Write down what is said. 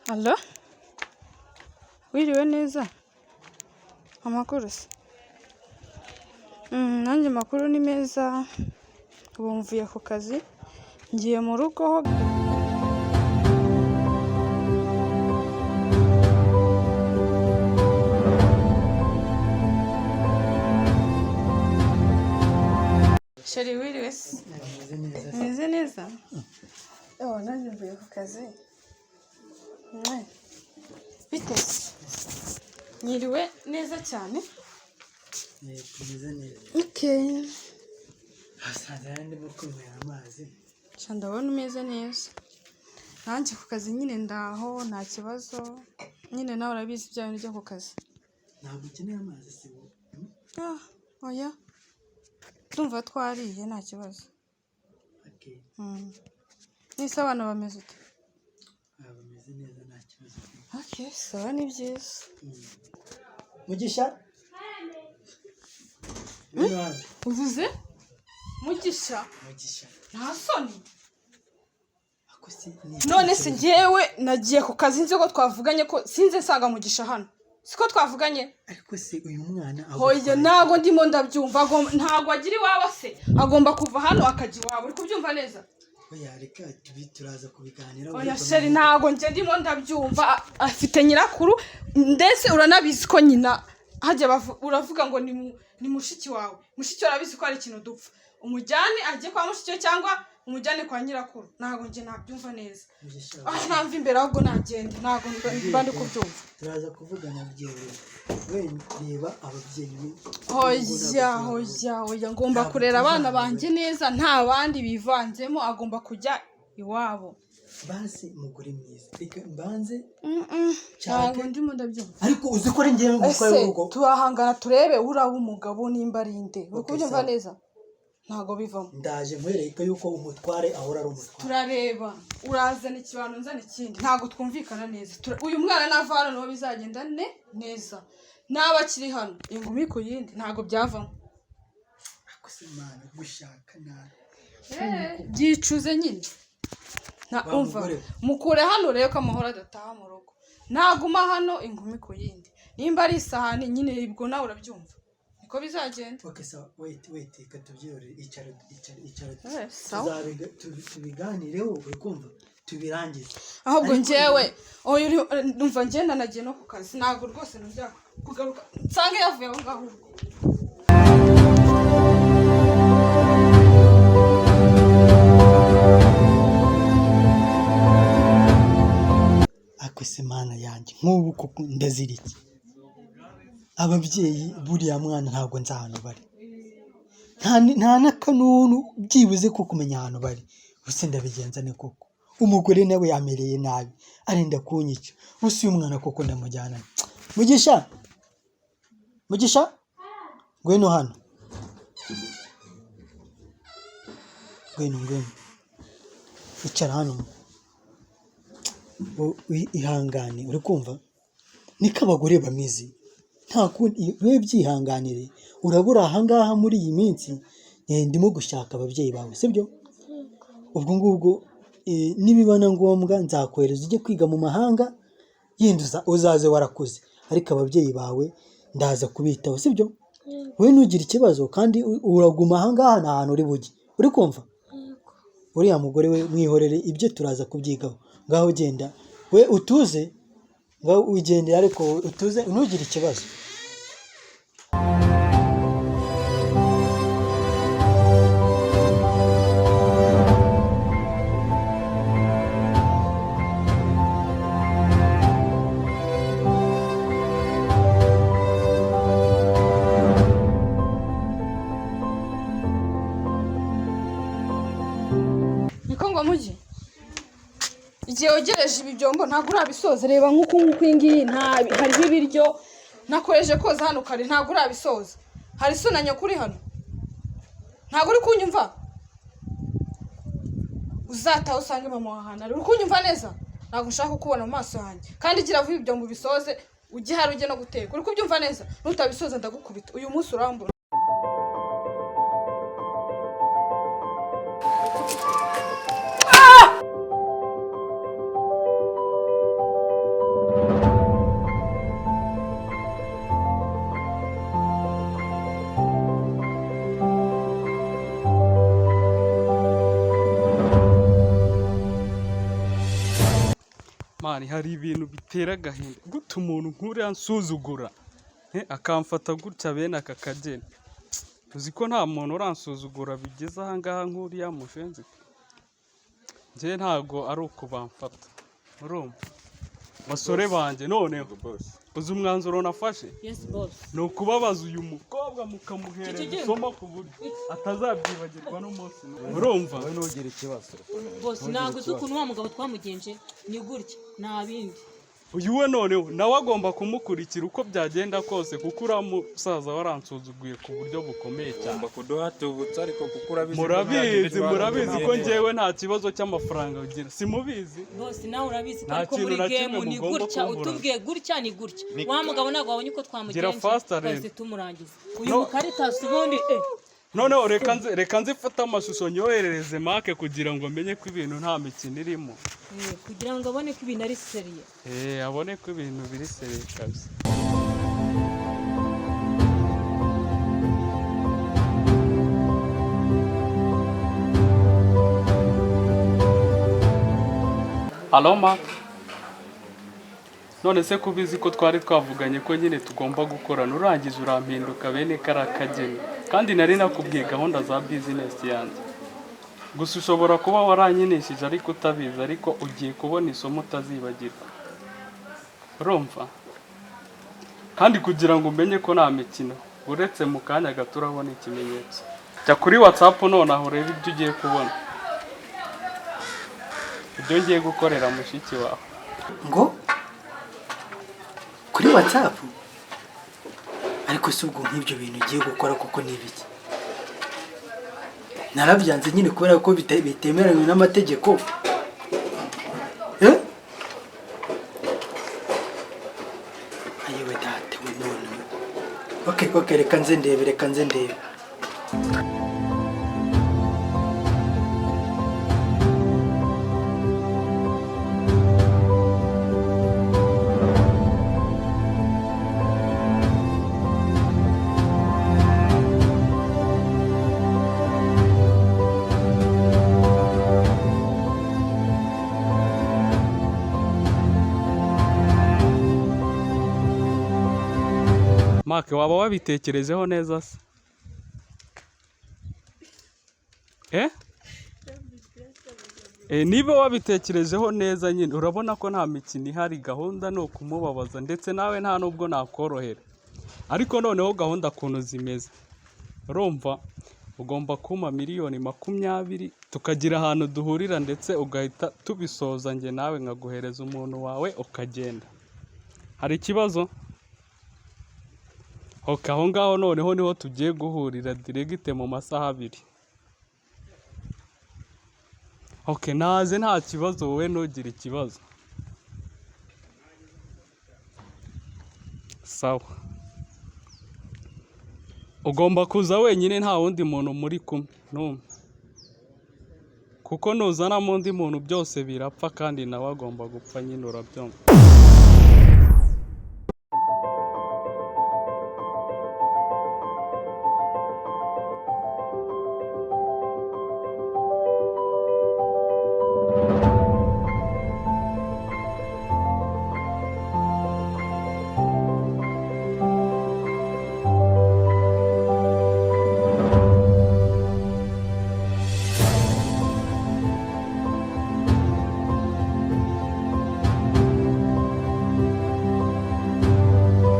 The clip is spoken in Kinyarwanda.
Alo? Wiriwe neza? Amakuru se? Nanjye makuru ni meza. Ubu mvuye ku kazi. Ngiye mu rugo ho. Sheri wiriwe se? Meze neza? Nanjye mvuye ku kazi. Bite se? Nyiriwe neza cyane? Tumeze neza. Okay. Hasanze ndimo kunywera amazi. Ndabona umeze neza. Nanjye ku kazi nyine ndaho nta kibazo. Nyine nawe urabizi ibyawe n'ibyo ku kazi. Ntabwo ukeneye amazi se wowe? Oya. Ndumva twariye nta kibazo. Okay. Nise abana bameze ute? Bameze neza nta kibazo. Okay, sawa ni byiza. Mugisha? Uvuze? Mugisha? Mugisha. Nta soni. Akosi None se njyewe nagiye ku kazi nzi ko twavuganye ko sinze nsanga Mugisha hano. Siko twavuganye? Ariko se uyu mwana Hoya ntago ndimo ndabyumva, ntago agira iwawe se. Agomba kuva hano akajya iwawe. Uri kubyumva neza? Oya reka turaza kubiganira. Oya sheri ntago nje ndimo ndabyumva. Afite nyirakuru ndetse uranabizi ko nyina hajya uravuga ngo ni mushiki wawe. Mushiki wawe arabizi ko ari ikintu dupfa. Umujyane ajye kwa mushiki cyangwa umujyane kwa nyirakuru. Ntago nje nabyumva neza. Ntamva imbere ahubwo nagende. Ntago mbandi kubyumva. Turaza kuvugana byewe. We reba ababyeyi. Hoya ngomba kurera abana banjye neza, nta bandi bivanzemo, agomba kujya iwabo. Basi mugore mwiza. Reka mbanze. Ntago ndimo ndabyumva. Ariko uzi ko ari ngiye gukora urugo. Turahangana turebe uraba umugabo nimba ari nde. Uri kubyumva neza? Ntago bivamo. Ndaje nkwereka yuko umutware ahora ari umutware. Turareba. Urazana ikibano nzana ikindi. Ntago twumvikana neza. Uyu mwana navana no bizagenda neza. Naba kiri hano ingumi ku yindi ntago byavamo. Akose mana gushaka nabi. Byicuze nyine. Umva mukure hano rero ko amahoro adataha mu rugo. Naguma hano ingumi ku yindi. Nimba ari isahani nyine ibwo nawe urabyumva. Niko bizagenda. Okay so wait katubyorere icyaro. Tubiganireho ukumva tubirangize. Ahubwo njyewe ndumva ngenda nagiye no ku kazi. Ntago rwose nujya kugaruka. Nsange yavuye aho ngaho. Akose mana yanjye nk'ubu kuko ndaziriki. Ababyeyi buriya mwana ntabwo nzi ahantu bari. Nta nakanunu byibuze ko kumenya ahantu bari. Buse ndabigenza ne koko. Umugore nawe yamereye nabi. Arenda kunyica. Buse uyu mwana koko ndamujyana. Mugisha? Ngwino hano. Ngwino. Icara hano. Ihangane uri kumva? Niko abagore bamizi. Nta kundi we byihanganire. Urabura ahangaha muri iyi minsi ndimo gushaka ababyeyi bawe sibyo? Ubwo ngubwo nibibana ngombwa nzakwereza ujye kwiga mu mahanga yinduza uzaze warakuze. Ariko ababyeyi bawe ndaza kubitaho sibyo? We nugira ikibazo kandi uraguma ahangaha nta hantu uri bujye. Uri kumva? Uriya mugore we mwihorere ibyo turaza kubyigaho. Ngaho genda we utuze. Ngaho ugendera ariko utuze unugira ikibazo. Niko ngo mujye. Igihe ogereje ibi byombo ntago urabisoza. Reba nk'uko ingiyi hariho ibiryo nakoreje koza hano kare ntago urabisoza. Hari sunanya kuri hano. Ntago uri kunyumva? Uzataha usange mama wahana. Uri kunyumva neza? Ntago nshaka kubona mu maso yanjye. Kandi gira vuba ibyombo bisoze ujye hari ujye no guteka. Uri kubyumva neza? Nutabisoza ndagukubita. Uyu munsi urambura. mani hari ibintu bitera agahinda gute umuntu nk'uriya nsuzugura akamfata gutya bene aka kageni. Uzi ko nta muntu uransuzugura bigeze aha ngaha nk'uriya mushenzi. Njye ntago ari uko bamfata urumva basore banjye. Noneho uzi umwanzuro nafashe ni ukubabaza uyu mukobwa mukamuhereza isomo ku buryo atazabyibagirwa n'umunsi urumva. wowe ntugire ikibazo bose ntabwo uzi ukuntu wa mugabo twamugenje ni gutya nta bindi. uyu we noneho nawe agomba kumukurikira uko byagenda kose kuko uriya musaza waransuzuguye ku buryo bukomeye cyane. kuduhatubutsa ariko kuko urabizi murabizi ko njyewe nta kibazo cy'amafaranga ugira simubizi. bose nawe urabizi ko Nta ariko kintu muri na kimwe game ni mugomba gutya kumbura. utubwiye gutya ni gutya wa mugabo ntabwo wabonye uko Gira fast twamugenje arebe. twese tumurangiza uyu mukaritasi ubundi Noneho reka nzifate amashusho nyoherereze make kugira ngo menye ko ibintu nta mikino irimo. kugira ngo abone ko ibintu ari seriye. Abone ko ibintu biri seriye kabisa. Halo Mark. None se kubizi ko twari twavuganye ko nyine tugomba gukorana urangiza urampinduka bene karakageni kandi nari nakubwiye gahunda za business yanjye. Gusa ushobora kuba waranyinesheje ariko utabizi ariko ugiye kubona isomo utazibagirwa urumva. Kandi kugira ngo umenye ko nta mikino uretse mu kanya gato urabona ikimenyetso. Jya kuri WhatsApp nonaho urebe ibyo ugiye kubona ibyo ngiye gukorera mushiki wawe. ngo kuri WhatsApp ariko si ubwo nk'ibyo bintu ugiye gukora kuko ni ibiki? Narabyanze nyine kubera ko bitemeranywe n'amategeko. Ayewe data we none. Okay, reka nze ndebe. Mark, waba wabitekerejeho neza se? Niba wabitekerejeho neza nyine urabona ko nta mikino ihari, gahunda ni ukumubabaza ndetse nawe nta nubwo nakorohera. Ariko noneho gahunda kuntu zimeze urumva ugomba kumpa miliyoni 20 tukagira ahantu duhurira ndetse ugahita tubisoza njye nawe nkaguhereza umuntu wawe ukagenda. Hari ikibazo? Aho ngaho noneho niho tugiye guhurira direct mu masaha 2. Naze nta kibazo wowe ntugire ikibazo. Sawa. Ugomba kuza wenyine nta wundi muntu muri kumwe n'umwe. Kuko nuzana mu ndi muntu byose birapfa kandi nawe agomba gupfa nyine urabyumva.